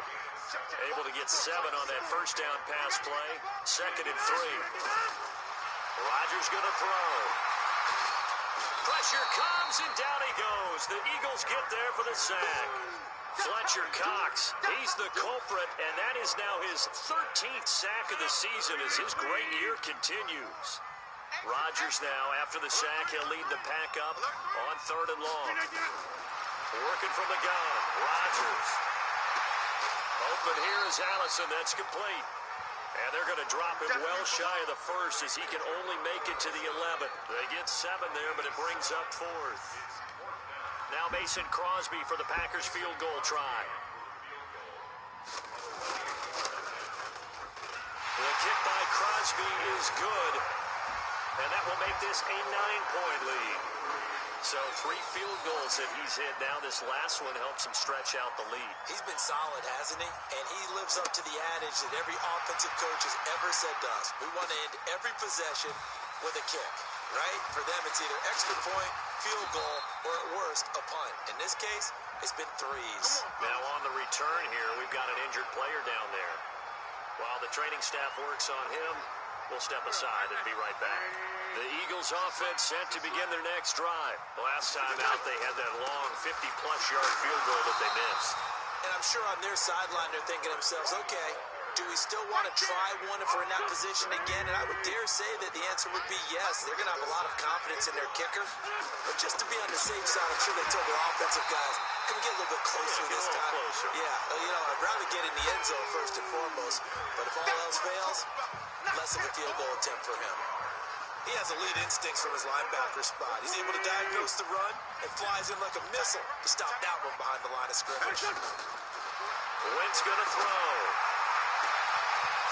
Able to get 7 on that first down pass play. 2nd and 3. Rodgers going to throw. Pressure comes, and down he goes. The Eagles get there for the sack. Fletcher Cox, he's the culprit, and that is now his 13th sack of the season as his great year continues. Rodgers now, after the sack, he'll lead the pack up on 3rd and long. Working from the gun, Rodgers. Open here is Allison, that's complete. And they're going to drop him well shy of the 1st as he can only make it to the 11th. They get 7 there, but it brings up 4th. Now Mason Crosby for the Packers field goal try. The kick by Crosby is good, and that will make this a 9-point lead. So 3 field goals that he's hit now. This last one helps him stretch out the lead. He's been solid, hasn't he? And he lives up to the adage that every offensive coach has ever said to us. We want to end every possession with a kick, right? For them, it's either extra point, field goal, or at worst, a punt. In this case, it's been 3s. Now on the return here, we've got an injured player down there. While the training staff works on him, we'll step aside and be right back. The Eagles offense set to begin their next drive. Last time out, they had that long 50-plus yard field goal that they missed. And I'm sure on their sideline, they're thinking to themselves, okay, do we still want to try one if we're in that position again? And I would dare say that the answer would be yes. They're going to have a lot of confidence in their kicker. But just to be on the safe side, I'm sure they told their offensive guys, can we get a little bit closer this time? Closer. Yeah, you know, I'd rather get in the end zone first and foremost. But if all else fails, less of a field goal attempt for him. He has elite instincts from his linebacker spot. He's able to diagnose the run and flies in like a missile to stop that one behind the line of scrimmage. Wentz going to throw.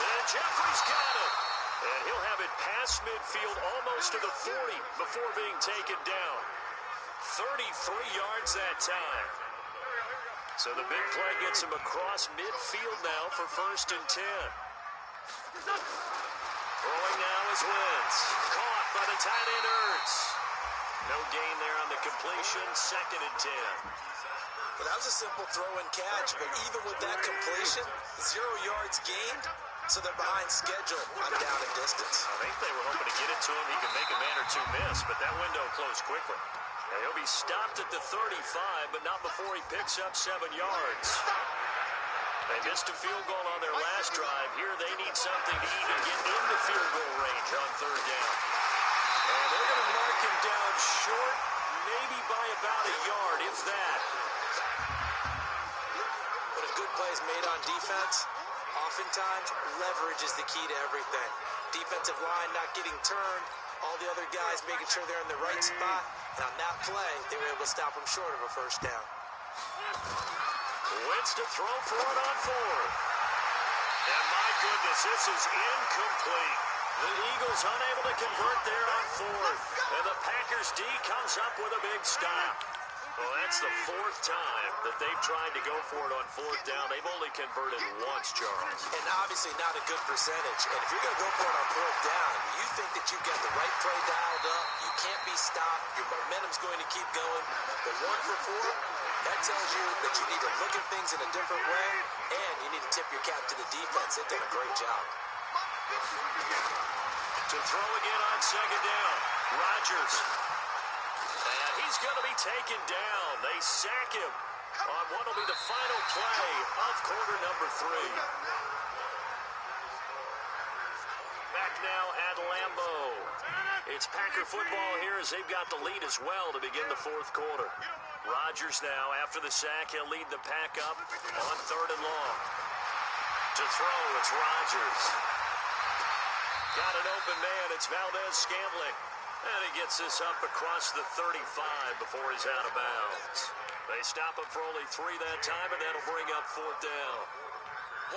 And Jeffrey's got it. And he'll have it past midfield almost to the 40 before being taken down. 33 yards that time. So the big play gets him across midfield now for 1st and 10. Throwing now is Wentz. Caught by the tight end Ertz. No gain there on the completion. 2nd and 10. Well, that was a simple throw and catch, but even with that completion, 0 yards gained, so they're behind schedule on down and distance. I think they were hoping to get it to him. He could make a man or 2 miss, but that window closed quickly. And he'll be stopped at the 35, but not before he picks up 7 yards. They missed a field goal on their last drive. Here they need something to even get into field goal range on 3rd down. And they're going to mark him down short, maybe by about a yard, if that. When a good play is made on defense, oftentimes leverage is the key to everything. Defensive line not getting turned, all the other guys making sure they're in the right spot. And on that play, they were able to stop him short of a first down. Wentz to throw for it on fourth. And my goodness, this is incomplete. The Eagles unable to convert there on fourth. And the Packers D comes up with a big stop. Well, that's the fourth time that they've tried to go for it on fourth down. They've only converted once, Charles. And obviously not a good percentage. And if you're going to go for it on fourth down, you think that you've got the right play dialed up. You can't be stopped. Your momentum's going to keep going. But 1 for 4, that tells you that you need to look at things in a different way, and you need to tip your cap to the defense. They've done a great job. To throw again on second down, Rodgers. And he's going to be taken down. They sack him on what will be the final play of quarter number 3. Back now at Lambeau. It's Packer football here as they've got the lead as well to begin the fourth quarter. Rodgers now, after the sack, he'll lead the pack up on third and long. To throw, it's Rodgers. Got an open man, it's Valdez-Scantling. And he gets this up across the 35 before he's out of bounds. They stop him for only 3 that time, and that'll bring up fourth down.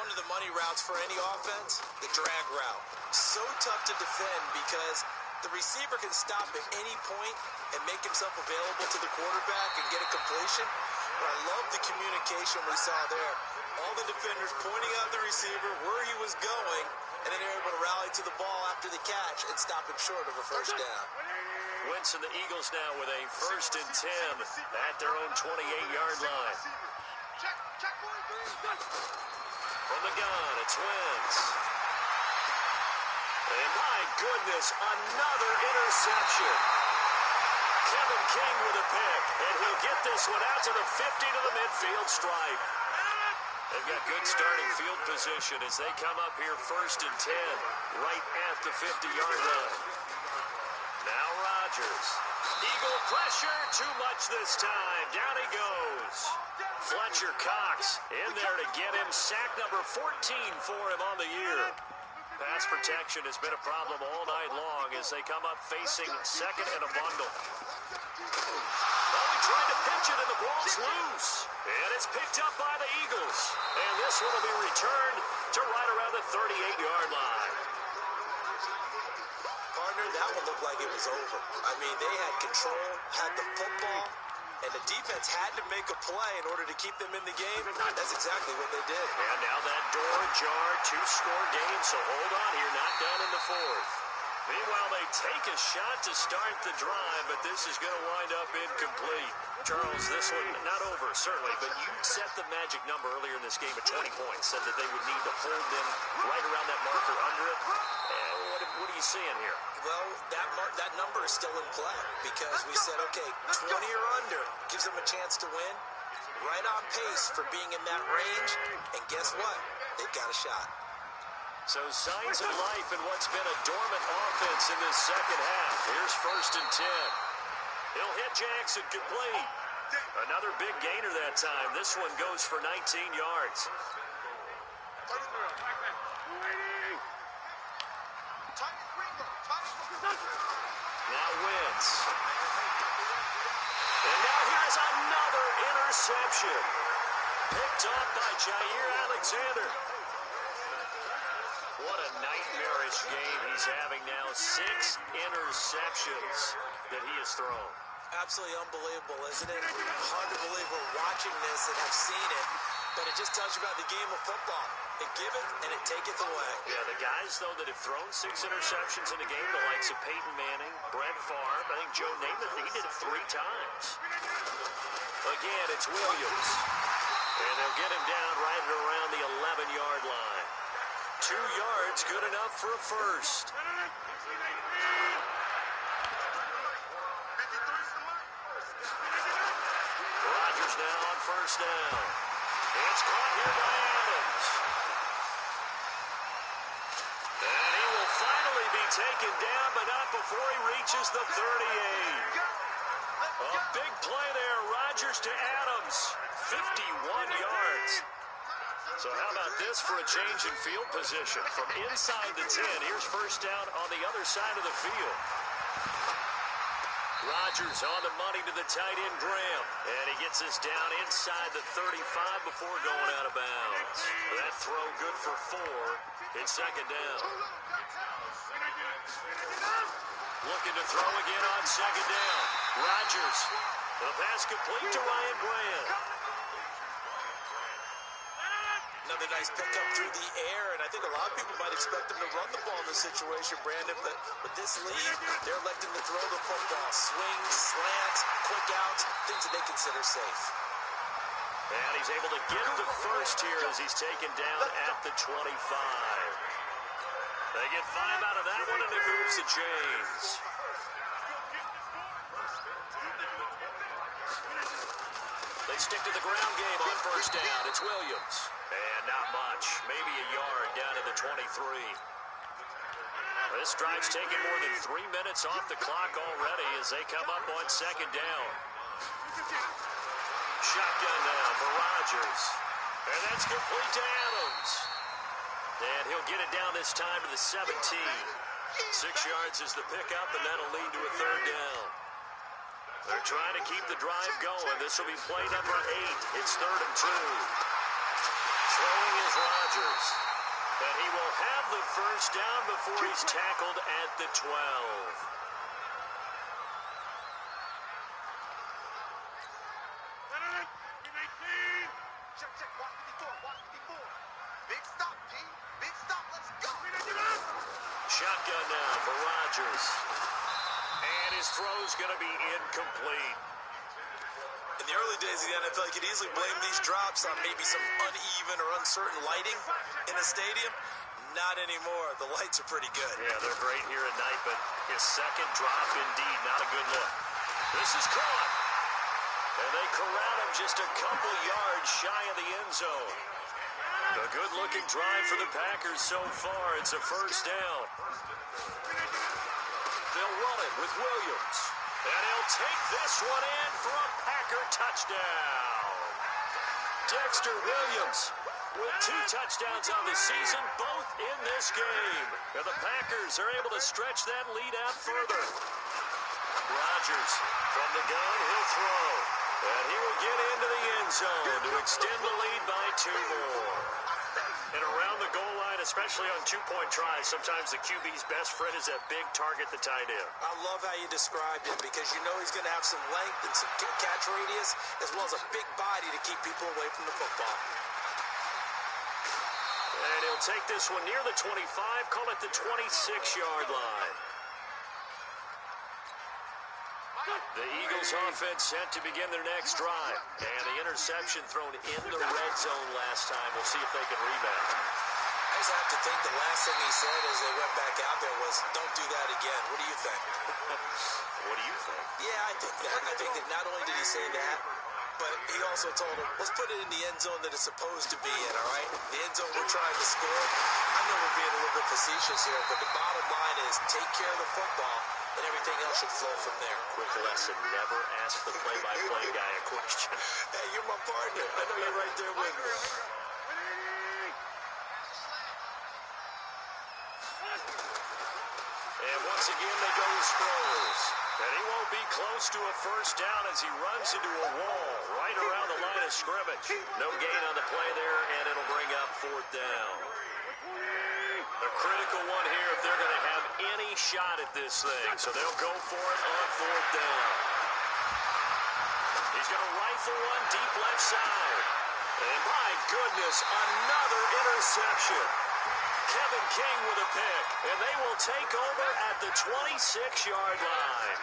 One of the money routes for any offense, the drag route. So tough to defend because the receiver can stop at any point and make himself available to the quarterback and get a completion. But I love the communication we saw there. All the defenders pointing out the receiver, where he was going, and then they're able to rally to the ball after the catch and stop him short of a first down. Wentz and the Eagles now with a 1st and 10 at their own 28-yard line. From the gun, it's Wentz. And my goodness, another interception. Kevin King with a pick, and he'll get this one out to the 50 to the midfield stripe. They've got good starting field position as they come up here 1st and 10, right at the 50-yard line. Now Rodgers. Eagle pressure, too much this time. Down he goes. Fletcher Cox in there to get him. Sack number 14 for him on the year. Pass protection has been a problem all night long as they come up facing second and a bundle. Well, he tried to pitch it and the ball's loose. And it's picked up by the Eagles. And this one will be returned to right around the 38-yard line. Partner, that one looked like it was over. I mean, they had control, had the football, and the defense had to make a play in order to keep them in the game. That's exactly what they did. And now that door ajar, 2-score game, so hold on here, not done in the fourth. Meanwhile, they take a shot to start the drive, but this is going to wind up incomplete. Charles, this one not over, certainly, but you set the magic number earlier in this game at 20 points, said that they would need to hold them right around that marker under it. What are you seeing here? Well, that number is still in play because we said, okay, 20 or under gives them a chance to win. Right on pace for being in that range, and guess what? They've got a shot. So signs of life in what's been a dormant offense in this second half. Here's 1st and 10. He'll hit Jackson complete. Another big gainer that time. This one goes for 19 yards. Now Wentz. And now here's another interception. Picked up by Jair Alexander. What a nightmarish game he's having now. 6 interceptions that he has thrown. Absolutely unbelievable, isn't it? Hard to believe we're watching this and have seen it, but it just tells you about the game of football. It giveth and it taketh away. Yeah, the guys, though, that have thrown 6 interceptions in a game, the likes of Peyton Manning, Brett Favre, I think Joe Namath, he did it 3 times. Again, it's Williams. And they'll get him down right around the 11-yard line. 2 yards, good enough for a first. Rodgers now on 1st down. It's caught here by Adams. And he will finally be taken down, but not before he reaches the 38. A big play there, Rodgers to Adams. 51 yards. So how about this for a change in field position? From inside the 10, here's 1st down on the other side of the field. Rodgers on the money to the tight end, Graham. And he gets us down inside the 35 before going out of bounds. That throw good for 4. It's second down. Looking to throw again on second down. Rodgers. The pass complete to Ryan Graham. Another nice pickup through the air, and I think a lot of people might expect him to run the ball in this situation, Brandon, but with this lead, they're electing to throw the football. Swings, slants, quick outs, things that they consider safe. And he's able to get the first here as he's taken down at the 25. They get 5 out of that one, and it moves the chains. They stick to the ground game on first down. It's Williams. And not much. Maybe a yard down to the 23. This drive's taken more than 3 minutes off the clock already as they come up on second down. Shotgun now for Rodgers. And that's complete to Adams. And he'll get it down this time to the 17. 6 yards is the pickup, and that'll lead to a third down. They're trying to keep the drive going. This will be play number 8. It's 3rd and 2. Throwing is Rodgers. And he will have the first down before he's tackled at the 12. Check, watch 54. Big stop, G. Big stop, let's go. Shotgun now for Rodgers. And his throw's going to be incomplete. In the early days of the NFL, you could easily blame these drops on maybe some uneven or uncertain lighting in a stadium. Not anymore. The lights are pretty good. Yeah, they're great here at night, but his second drop, indeed, not a good look. This is caught. And they corral him just a couple yards shy of the end zone. A good-looking drive for the Packers so far. It's a first down. They'll run it with Williams. And he'll take this one in for a Packer touchdown. Dexter Williams with 2 touchdowns on the season, both in this game. And the Packers are able to stretch that lead out further. Rodgers from the gun, he'll throw. And he will get into the end zone to extend the lead by 2 more. And around the goal line, especially on 2-point tries, sometimes the QB's best friend is that big target, the tight end. I love how you described it because you know he's going to have some length and some catch radius as well as a big body to keep people away from the football. And he'll take this one near the 25, call it the 26-yard line. The Eagles offense set to begin their next drive. And the interception thrown in the red zone last time. We'll see if they can rebound. I just have to think the last thing he said as they went back out there was, don't do that again. What do you think? What do you think? Yeah, I think that. I think that not only did he say that, but he also told him, let's put it in the end zone that it's supposed to be in, all right? The end zone we're trying to score. I know we're being a little bit facetious here, but the bottom line is take care of the football, and everything else should flow from there. Quick lesson, never ask the play-by-play guy a question. Hey, you're my partner. I know you're right there with me. And once again, they go to Sproles. And he won't be close to a first down as he runs into a wall right around the line of scrimmage. No gain on the play there, and it'll bring up 4th down. A critical one here if they're going to have any shot at this thing. So they'll go for it on 4th down. He's going to rifle one deep left side. And my goodness, another interception. Kevin King with a pick, and they will take over at the 26-yard line.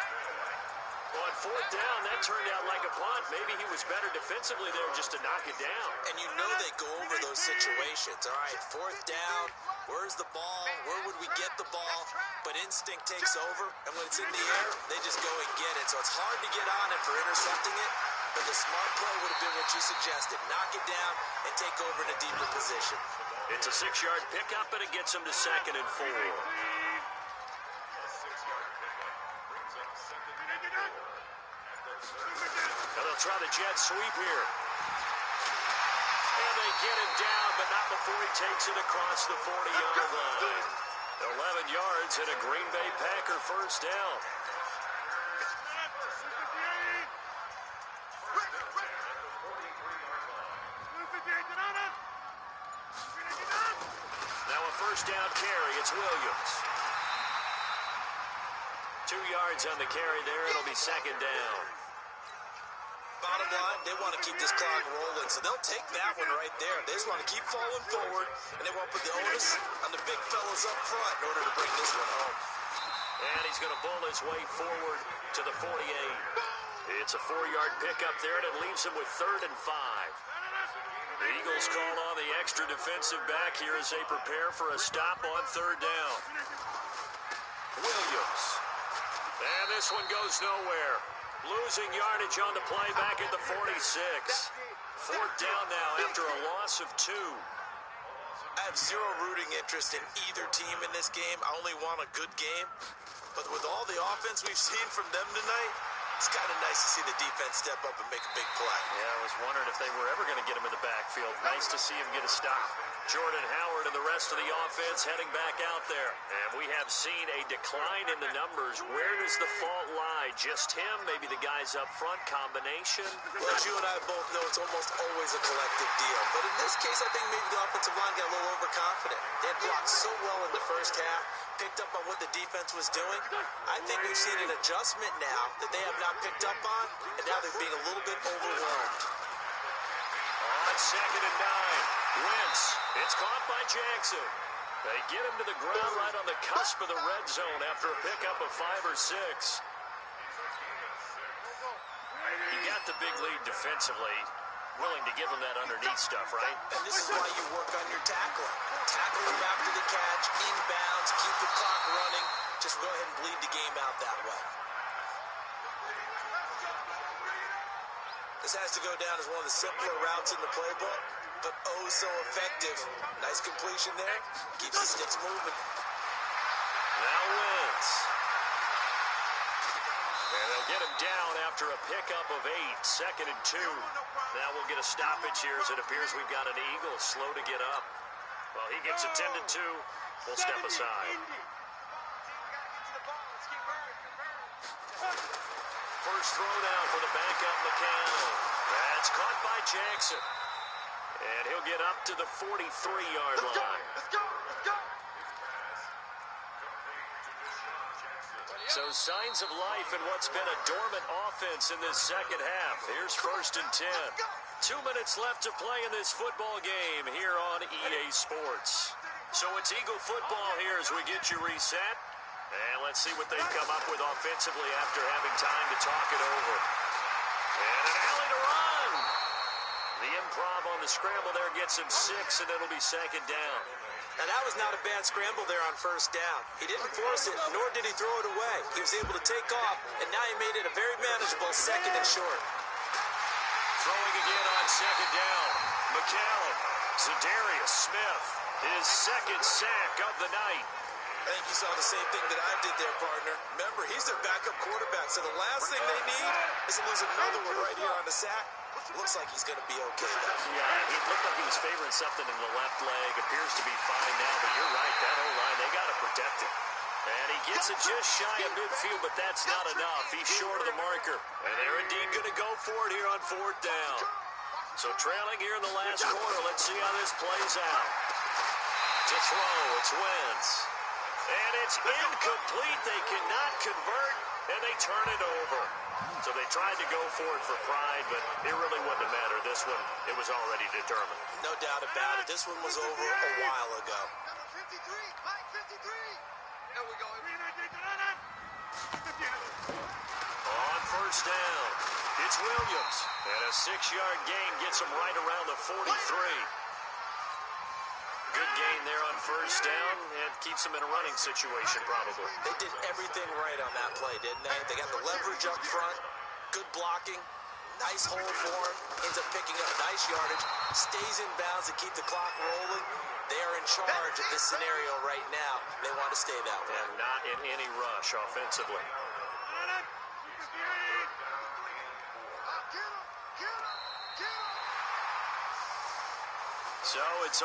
On 4th down, that turned out like a punt. Maybe he was better defensively there just to knock it down. And you know they go over those situations. All right, 4th down, where's the ball? Where would we get the ball? But instinct takes over, and when it's in the air, they just go and get it. So it's hard to get on him for intercepting it, but the smart play would have been what you suggested. Knock it down and take over in a deeper position. It's a 6-yard pickup, and it gets him to 2nd and 4. And they'll try the jet sweep here. And they get him down, but not before he takes it across the 40-yard line. 11 yards and a Green Bay Packer first down. down carry. It's Williams. 2 yards on the carry there. It'll be second down. Bottom line, they want to keep this clock rolling, so they'll take that one right there. They just want to keep falling forward, and they want to put the onus on the big fellas up front in order to bring this one home. And he's going to bull his way forward to the 48. It's a 4-yard pickup there, and it leaves him with 3rd and 5. The Eagles call on the extra defensive back here as they prepare for a stop on 3rd down. Williams. And this one goes nowhere. Losing yardage on the play back at the 46. 4th down now after a loss of 2. I have zero rooting interest in either team in this game. I only want a good game. But with all the offense we've seen from them tonight, it's kind of nice to see the defense step up and make a big play. Yeah, I was wondering if they were ever going to get him in the backfield. Nice to see him get a stop. Jordan Howard and the rest of the offense heading back out there. And we have seen a decline in the numbers. Where does the fault lie? Just him? Maybe the guys up front? Combination? Well, as you and I both know, it's almost always a collective deal. But in this case, I think maybe the offensive line got a little overconfident. They had blocked so well in the first half, picked up on what the defense was doing. I think we've seen an adjustment now that they have not picked up on, and now they're being a little bit overwhelmed. On 2nd and 9. Wentz. It's caught by Jackson. They get him to the ground right on the cusp of the red zone after a pickup of 5 or 6. You got the big lead defensively. Willing to give him that underneath stuff, right? And this is why you work on your tackling. Tackle him after the catch, inbounds, keep the clock running. Just go ahead and bleed the game out that way. This has to go down as one of the simpler routes in the playbook, but oh so effective. Nice completion there. Keeps the sticks moving. Now Wentz. And they'll get him down after a pickup of 8. 2nd and 2. Now we'll get a stoppage here as it appears we've got an Eagle slow to get up. Well, he gets attended to. We'll step aside. First throw down for the backup McCown. That's caught by Jackson. And he'll get up to the 43-yard line. Let's go. So signs of life in what's been a dormant offense in this second half. Here's 1st and 10. 2 minutes left to play in this football game here on EA Sports. So it's Eagle football here as we get you reset. And let's see what they've come up with offensively after having time to talk it over. And an alley to run. The improv on the scramble there gets him 6, and it'll be 2nd down. Now, that was not a bad scramble there on 1st down. He didn't force it, nor did he throw it away. He was able to take off, and now he made it a very manageable 2nd and short. Throwing again on 2nd down. McCallum. Za'Darius Smith. His 2nd sack of the night. I think you saw the same thing that I did there, partner. Remember, he's their backup quarterback, so the last thing they need is to lose another one right here on the sack. Looks like he's going to be okay, though. Yeah, he looked like he was favoring something in the left leg. Appears to be fine now, but you're right. That O-line, they got to protect him. And he gets it just shy of midfield, but that's not enough. He's short of the marker. And they're indeed going to go for it here on 4th down. So trailing here in the last quarter. Let's see how this plays out. To throw, it's Wentz. And it's incomplete. They cannot convert, and they turn it over. So they tried to go for it for pride, but it really wouldn't have mattered. This one, it was already determined. No doubt about it. This one was over a while ago. Number 53, Mike 53. There we go. On 1st down, it's Williams. And a 6-yard gain gets him right around the 43. Good gain there on 1st down, and keeps them in a running situation probably. They did everything right on that play, didn't they? They got the leverage up front, good blocking, nice hole for him, ends up picking up nice yardage, stays in bounds to keep the clock rolling. They are in charge of this scenario right now. They want to stay that way. And not in any rush offensively. So it's